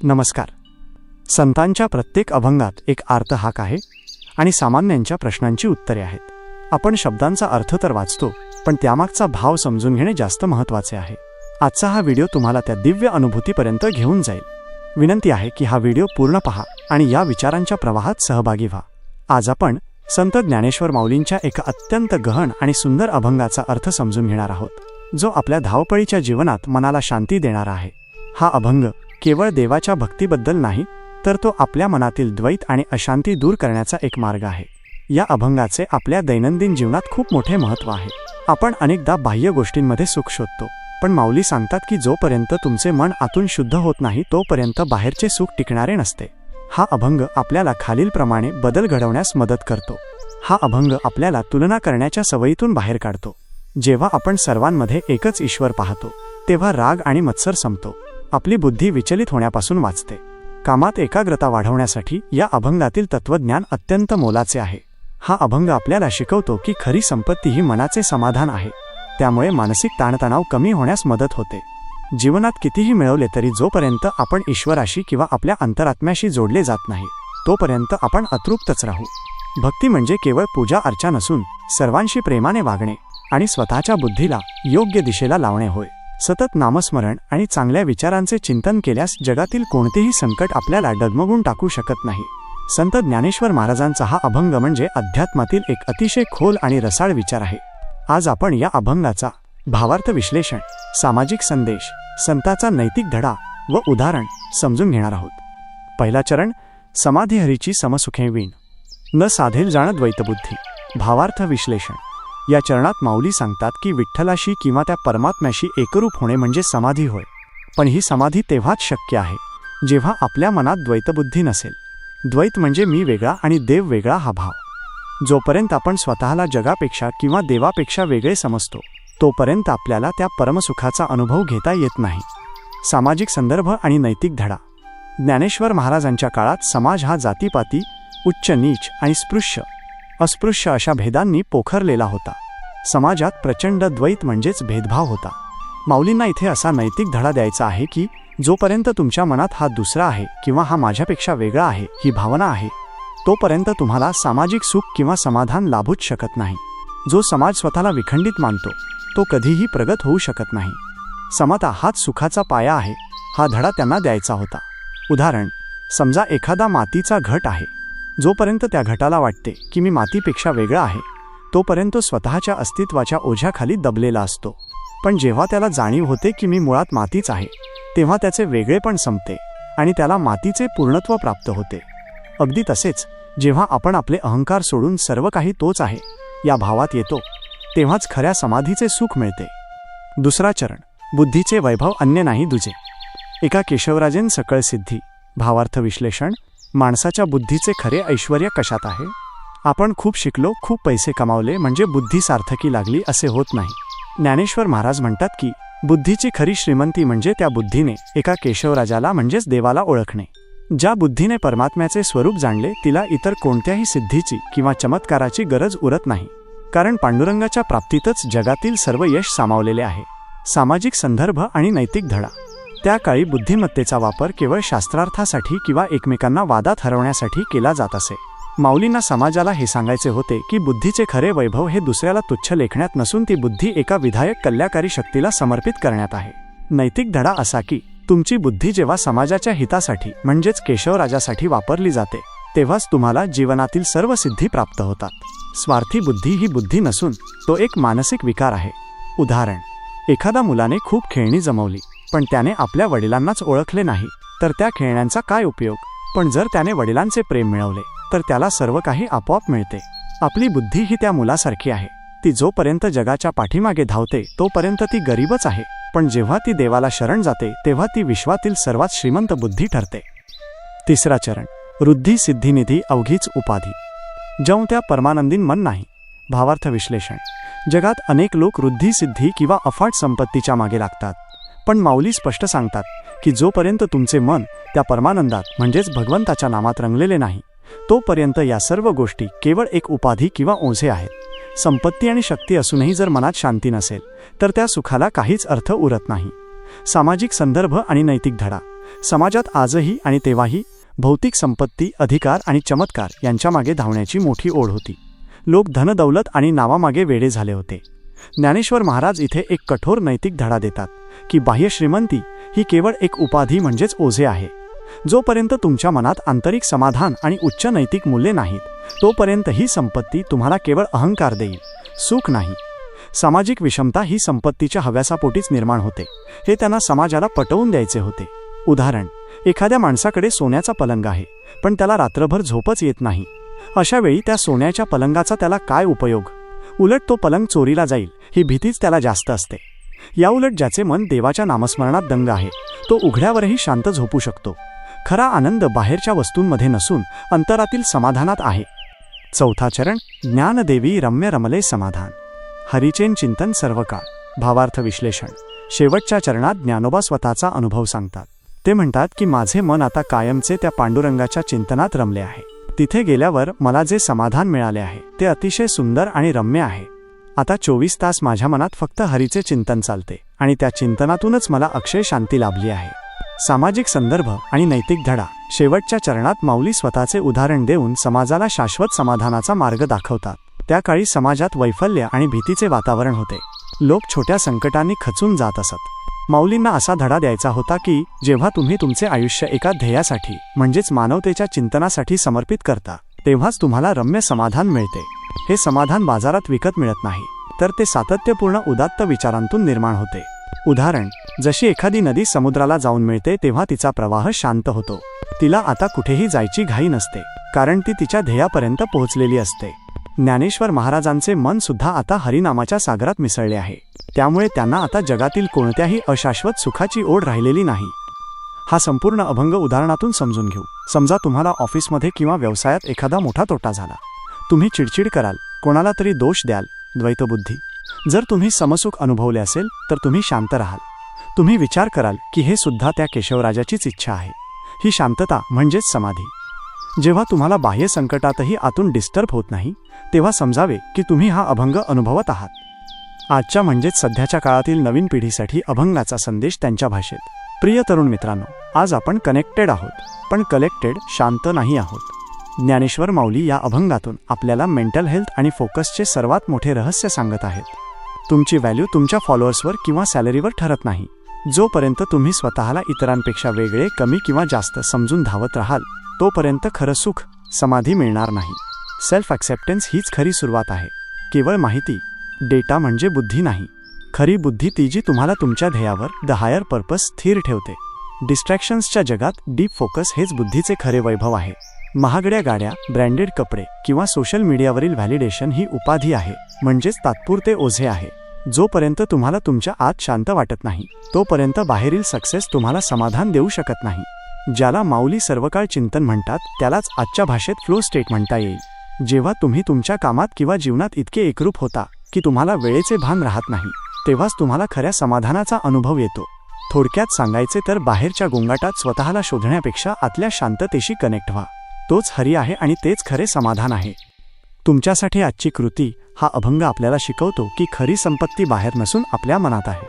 नमस्कार. संतांच्या प्रत्येक अभंगात एक अर्थहाक आहे आणि सामान्यांच्या प्रश्नांची उत्तरे आहेत. आपण शब्दांचा अर्थ तर वाचतो, पण त्यामागचा भाव समजून घेणे जास्त महत्त्वाचे आहे. आजचा हा व्हिडिओ तुम्हाला त्या दिव्य अनुभूतीपर्यंत घेऊन जाईल. विनंती आहे की हा व्हिडिओ पूर्ण पहा आणि या विचारांच्या प्रवाहात सहभागी व्हा. आज आपण संत ज्ञानेश्वर माऊलींच्या एका अत्यंत गहन आणि सुंदर अभंगाचा अर्थ समजून घेणार आहोत, जो आपल्या धावपळीच्या जीवनात मनाला शांती देणारा आहे. हा अभंग केवळ देवाच्या भक्तीबद्दल नाही, तर तो आपल्या मनातील द्वैत आणि अशांती दूर करण्याचा एक मार्ग आहे. या अभंगाचे आपल्या दैनंदिन जीवनात खूप मोठे महत्त्व आहे. आपण अनेकदा बाह्य गोष्टींमध्ये सुख शोधतो, पण माऊली सांगतात की जोपर्यंत तुमचे मन आतून शुद्ध होत नाही तोपर्यंत बाहेरचे सुख टिकणारे नसते. हा अभंग आपल्याला खालीलप्रमाणे बदल घडवण्यास मदत करतो. हा अभंग आपल्याला तुलना करण्याच्या सवयीतून बाहेर काढतो. जेव्हा आपण सर्वांमध्ये एकच ईश्वर पाहतो, तेव्हा राग आणि मत्सर संपतो. आपली बुद्धी विचलित होण्यापासून वाचते. कामात एकाग्रता वाढवण्यासाठी या अभंगातील तत्वज्ञान अत्यंत मोलाचे आहे. हा अभंग आपल्याला शिकवतो की खरी संपत्ती ही मनाचे समाधान आहे. त्यामुळे मानसिक ताणतणाव कमी होण्यास मदत होते. जीवनात कितीही मिळवले तरी जोपर्यंत आपण ईश्वराशी किंवा आपल्या अंतरात्म्याशी जोडले जात नाही, तोपर्यंत आपण अतृप्तच राहू. भक्ती म्हणजे केवळ पूजा अर्चा नसून सर्वांशी प्रेमाने वागणे आणि स्वतःच्या बुद्धीला योग्य दिशेला लावणे होय. सतत नामस्मरण आणि चांगल्या विचारांचे चिंतन केल्यास जगातील कोणतेही संकट आपल्याला डगमगून टाकू शकत नाही. संत ज्ञानेश्वर महाराजांचा हा अभंग म्हणजे अध्यात्मातील एक अतिशय खोल आणि रसाळ विचार आहे. आज आपण या अभंगाचा भावार्थ विश्लेषण, सामाजिक संदेश, संताचा नैतिक धडा व उदाहरण समजून घेणार आहोत. पहिला चरण, समाधी हरीची समसुखे वीण, न साधेल जाण द्वैतबुद्धी. भावार्थ विश्लेषण. या चरणात माऊली सांगतात की विठ्ठलाशी किंवा त्या परमात्म्याशी एकरूप होणे म्हणजे समाधी होय. पण ही समाधी तेव्हाच शक्य आहे जेव्हा आपल्या मनात द्वैतबुद्धी नसेल. द्वैत म्हणजे मी वेगळा आणि देव वेगळा हा भाव. जोपर्यंत आपण स्वतःला जगापेक्षा किंवा देवापेक्षा वेगळे समजतो, तोपर्यंत आपल्याला त्या परमसुखाचा अनुभव घेता येत नाही. सामाजिक संदर्भ आणि नैतिक धडा. ज्ञानेश्वर महाराजांच्या काळात समाज हा जातीपाती, उच्च नीच आणि अस्पृश्य अशा भेदांनी पोखरलेला होता. समाजात प्रचंड द्वैत म्हणजेच भेदभाव होता. माऊलींना इथे असा नैतिक धडा द्यायचा आहे की जोपर्यंत तुमच्या मनात हा दुसरा आहे किंवा हा माझ्यापेक्षा वेगळा आहे ही भावना आहे, तोपर्यंत तुम्हाला सामाजिक सुख किंवा समाधान लाभूच शकत नाही. जो समाज स्वतःला विखंडित मानतो तो कधीही प्रगत होऊ शकत नाही. समता हाच सुखाचा पाया आहे, हा धडा त्यांना द्यायचा होता. उदाहरण, समजा एखादा मातीचा घट आहे. जोपर्यंत त्या घटाला वाटते की मी मातीपेक्षा वेगळा आहे, तोपर्यंत स्वतःच्या अस्तित्वाच्या ओझ्याखाली दबलेला असतो. पण जेव्हा त्याला जाणीव होते की मी मुळात मातीच आहे, तेव्हा त्याचे वेगळेपण संपते आणि त्याला मातीचे पूर्णत्व प्राप्त होते. अगदी तसेच जेव्हा आपण आपले अहंकार सोडून सर्व काही तोच आहे या भावात येतो, तेव्हाच खऱ्या समाधीचे सुख मिळते. दुसरा चरण, बुद्धीचे वैभव अन्य नाही दुजे. एका केशवराजेन सकळ सिद्धी. भावार्थ विश्लेषण. माणसाच्या बुद्धीचे खरे ऐश्वर्य कशात आहे? आपण खूप शिकलो, खूप पैसे कमावले म्हणजे बुद्धी सार्थकी लागली असे होत नाही. ज्ञानेश्वर महाराज म्हणतात की बुद्धीची खरी श्रीमंती म्हणजे त्या बुद्धीने एका केशवराजाला म्हणजेच देवाला ओळखणे. ज्या बुद्धीने परमात्म्याचे स्वरूप जाणले तिला इतर कोणत्याही सिद्धीची किंवा चमत्काराची गरज उरत नाही, कारण पांडुरंगाच्या प्राप्तीतच जगातील सर्व यश सामावलेले आहे. सामाजिक संदर्भ आणि नैतिक धडा. त्या काळी बुद्धिमत्तेचा वापर केवळ शास्त्रार्थासाठी किंवा एकमेकांना वादात हरवण्यासाठी केला जात असे. माऊलींना समाजाला हे सांगायचे होते की बुद्धीचे खरे वैभव हे दुसऱ्याला तुच्छ लेखण्यात नसून ती बुद्धी एका विधायक कल्याकारी शक्तीला समर्पित करण्यात आहे. नैतिक धडा असा की तुमची बुद्धी जेव्हा समाजाच्या हितासाठी म्हणजेच केशवराजासाठी वापरली जाते, तेव्हाच तुम्हाला जीवनातील सर्व सिद्धी प्राप्त होतात. स्वार्थी बुद्धी ही बुद्धी नसून तो एक मानसिक विकार आहे. उदाहरण, एखाद्या मुलाने खूप खेळणी जमवली, पण त्याने आपल्या वडिलांनाच ओळखले नाही, तर त्या खेळण्यांचा काय उपयोग? पण जर त्याने वडिलांचे प्रेम मिळवले तर त्याला सर्व काही आपोआप मिळते. आपली बुद्धी ही त्या मुलासारखी आहे. ती जोपर्यंत जगाच्या पाठीमागे धावते तोपर्यंत ती गरीबच आहे, पण जेव्हा ती देवाला शरण जाते तेव्हा ती विश्वातील सर्वात श्रीमंत बुद्धी ठरते. तिसरा चरण, वृद्धी सिद्धिनिधी अवघीच उपाधी. जव त्या परमानंदीन मन नाही. भावार्थ विश्लेषण. जगात अनेक लोक वृद्धी सिद्धी किंवा अफाट संपत्तीच्या मागे लागतात, पण माऊली स्पष्ट सांगतात की जोपर्यंत तुमचे मन त्या परमानंदात म्हणजेच भगवंताच्या नामात रंगलेले नाही, तोपर्यंत या सर्व गोष्टी केवळ एक उपाधी किंवा ओझे आहेत. संपत्ती आणि शक्ती असूनही जर मनात शांती नसेल तर त्या सुखाला काहीच अर्थ उरत नाही. सामाजिक संदर्भ आणि नैतिक धडा. समाजात आजही आणि तेव्हाही भौतिक संपत्ती, अधिकार आणि चमत्कार यांच्यामागे धावण्याची मोठी ओढ होती. लोक धनदौलत आणि नावामागे वेडे झाले होते. ज्ञानेश्वर महाराज इथे एक कठोर नैतिक धडा देतात की बाह्य श्रीमंती ही केवळ एक उपाधी म्हणजेच ओझे आहे. जोपर्यंत तुमच्या मनात आंतरिक समाधान आणि उच्च नैतिक मूल्ये नाहीत, तोपर्यंत ही संपत्ती तुम्हाला केवळ अहंकार देईल, सुख नाही. सामाजिक विषमता ही संपत्तीच्या हव्यासापोटीच निर्माण होते, हे त्यांना समाजाला पटवून द्यायचे होते. उदाहरण, एखाद्या माणसाकडे सोन्याचा पलंग आहे, पण त्याला रात्रभर झोपच येत नाही. अशा वेळी त्या सोन्याच्या पलंगाचा त्याला काय उपयोग? उलट तो पलंग चोरीला जाईल ही भीतीच त्याला जास्त असते. याउलट ज्याचे मन देवाच्या नामस्मरणात दंग आहे, तो उघड्यावरही शांत झोपू शकतो. खरा आनंद बाहेरच्या वस्तूंमध्ये नसून अंतरातील समाधानात आहे. चौथा चरण, ज्ञानदेवी रम्य रमले समाधान. हरिचेन चिंतन सर्व काळ. भावार्थ विश्लेषण. शेवटच्या चरणात ज्ञानोबा स्वतःचा अनुभव सांगतात. ते म्हणतात की माझे मन आता कायमचे त्या पांडुरंगाच्या चिंतनात रमले आहे. तिथे गेल्यावर मला जे समाधान मिळाले आहे ते अतिशय सुंदर आणि रम्य आहे. आता 24 तास माझ्या मनात फक्त हरीचे चिंतन चालते आणि त्या चिंतनातूनच मला अक्षय शांती लाभली आहे. सामाजिक संदर्भ आणि नैतिक धडा. शेवटच्या चरणात माऊली स्वतःचे उदाहरण देऊन समाजाला शाश्वत समाधानाचा मार्ग दाखवतात. त्या काळी समाजात वैफल्य आणि भीतीचे वातावरण होते. लोक छोट्या संकटांनी खचून जात असत. माऊलींना असा धडा द्यायचा होता की जेव्हा तुम्ही तुमचे आयुष्य एका ध्येयासाठी म्हणजेच मानवतेच्या चिंतनासाठी समर्पित करता, तेव्हाच तुम्हाला रम्य समाधान मिळते. हे समाधान बाजारात विकत मिळत नाही, तर ते सातत्यपूर्ण उदात्त विचारांतून निर्माण होते. उदाहरण, जशी एखादी नदी समुद्राला जाऊन मिळते तेव्हा तिचा प्रवाह शांत होतो. तिला आता कुठेही जायची घाई नसते, कारण ती तिच्या ध्येयापर्यंत पोहोचलेली असते. ज्ञानेश्वर महाराजांचे मन सुद्धा आता हरिनामाच्या सागरात मिसळले आहे. त्यामुळे त्यांना आता जगातील कोणत्याही अशाश्वत सुखाची ओढ राहिलेली नाही. हा संपूर्ण अभंग उदाहरणातून समजून घेऊ. समजा तुम्हाला ऑफिसमध्ये किंवा व्यवसायात एखादा मोठा तोटा झाला. तुम्ही चिडचिड कराल, कोणाला तरी दोष द्याल, द्वैतबुद्धी. जर तुम्ही समसुख अनुभवले असेल तर तुम्ही शांत राहाल. तुम्ही विचार कराल की हे सुद्धा त्या केशवराजाचीच इच्छा आहे. ही शांतता म्हणजेच समाधी. जेव्हा तुम्हाला बाह्य संकटातही आतून डिस्टर्ब होत नाही, तेव्हा समजावे की तुम्ही हा अभंग अनुभवत आहात. आजच्या म्हणजेच सध्याच्या काळातील नवीन पिढीसाठी अभंगाचा संदेश त्यांच्या भाषेत. प्रिय तरुण मित्रांनो, आज आपण कनेक्टेड आहोत, पण कलेक्टेड शांत नाही आहोत. ज्ञानेश्वर माऊली या अभंगातून आपल्याला मेंटल हेल्थ आणि फोकसचे सर्वात मोठे रहस्य सांगत आहेत. तुमची व्हॅल्यू तुमच्या फॉलोअर्सवर किंवा सॅलरीवर ठरत नाही. जोपर्यंत तुम्ही स्वतःला इतरांपेक्षा वेगळे, कमी किंवा जास्त समजून धावत राहाल, तोपर्यंत खरं सुख, समाधी मिळणार नाही. सेल्फ ॲक्सेप्टन्स हीच खरी सुरुवात आहे. केवळ माहिती, डेटा म्हणजे बुद्धी नाही. खरी बुद्धी ती जी तुम्हाला तुमच्या ध्येयावर, द हायर पर्पज, स्थिर ठेवते. डिस्ट्रॅक्शन्सच्या जगात डीप फोकस हेच बुद्धीचे खरे वैभव आहे. महागड्या गाड्या, ब्रँडेड कपडे किंवा सोशल मीडियावरील व्हॅलिडेशन ही उपाधी आहे, म्हणजेच तात्पुरते ओझे आहे. जोपर्यंत तुम्हाला तुमच्या आत शांत वाटत नाही, तोपर्यंत बाहेरील सक्सेस तुम्हाला समाधान देऊ शकत नाही. ज्याला माऊली सर्वकाळ चिंतन म्हणतात, त्यालाच आजच्या भाषेत फ्लो स्टेट म्हणता येईल. जेव्हा तुम्ही तुमच्या कामात किंवा जीवनात इतके एकरूप होता की तुम्हाला वेळेचे भान राहत नाही, तेव्हाच तुम्हाला खऱ्या समाधानाचा अनुभव येतो. थोडक्यात सांगायचे तर बाहेरच्या गोंगाटात स्वतःला शोधण्यापेक्षा आतल्या शांततेशी कनेक्ट व्हा. तोच हरी आहे आणि तेच खरे समाधान आहे. तुमच्यासाठी आजची कृती. हा अभंग आपल्याला शिकवतो की खरी संपत्ती बाहेर नसून आपल्या मनात आहे.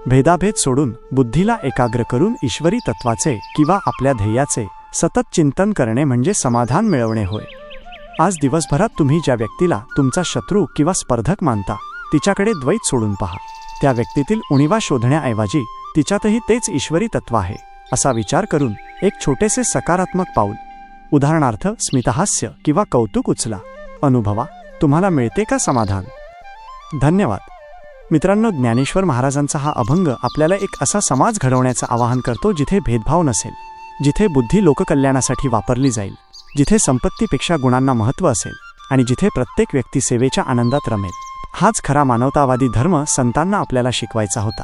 भेदाभेद सोडून बुद्धीला एकाग्र करून ईश्वरी तत्वाचे किंवा आपल्या ध्येयाचे सतत चिंतन करणे म्हणजे समाधान मिळवणे होय. आज दिवसभरात तुम्ही ज्या व्यक्तीला तुमचा शत्रू किंवा स्पर्धक मानता, तिच्याकडे द्वैत सोडून पहा. त्या व्यक्तीतील उणिवा शोधण्याऐवजी तिच्यातही तेच ईश्वरी तत्व आहे असा विचार करून एक छोटेसे सकारात्मक पाऊल, उदाहरणार्थ स्मितहास्य किंवा कौतुक उचला. अनुभवा, तुम्हाला मिळते का समाधान? धन्यवाद. मित्रांनो, ज्ञानेश्वर महाराजांचा हा अभंग आपल्याला एक असा समाज घडवण्याचं आवाहन करतो जिथे भेदभाव नसेल, जिथे बुद्धी लोककल्याणासाठी वापरली जाईल, जिथे संपत्तीपेक्षा गुणांना महत्त्व असेल आणि जिथे प्रत्येक व्यक्ती सेवेच्या आनंदात रमेल. हाच खरा मानवतावादी धर्म संतांना आपल्याला शिकवायचा होता.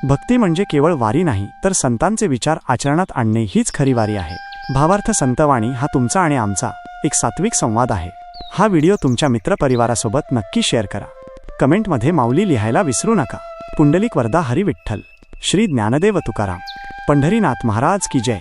भक्ती म्हणजे केवळ वारी नाही, तर संतांचे विचार आचरणात आणणे हीच खरी वारी आहे. भावार्थ संतवाणी हा तुमचा आणि आमचा एक सात्विक संवाद आहे. हा व्हिडिओ तुमच्या मित्रपरिवारासोबत नक्की शेअर करा. कमेंटमध्ये माऊली लिहायला विसरू नका. पुंडलिक वरदा हरी विठ्ठल. श्री ज्ञानदेव तुकाराम. पंढरीनाथ महाराज की जय.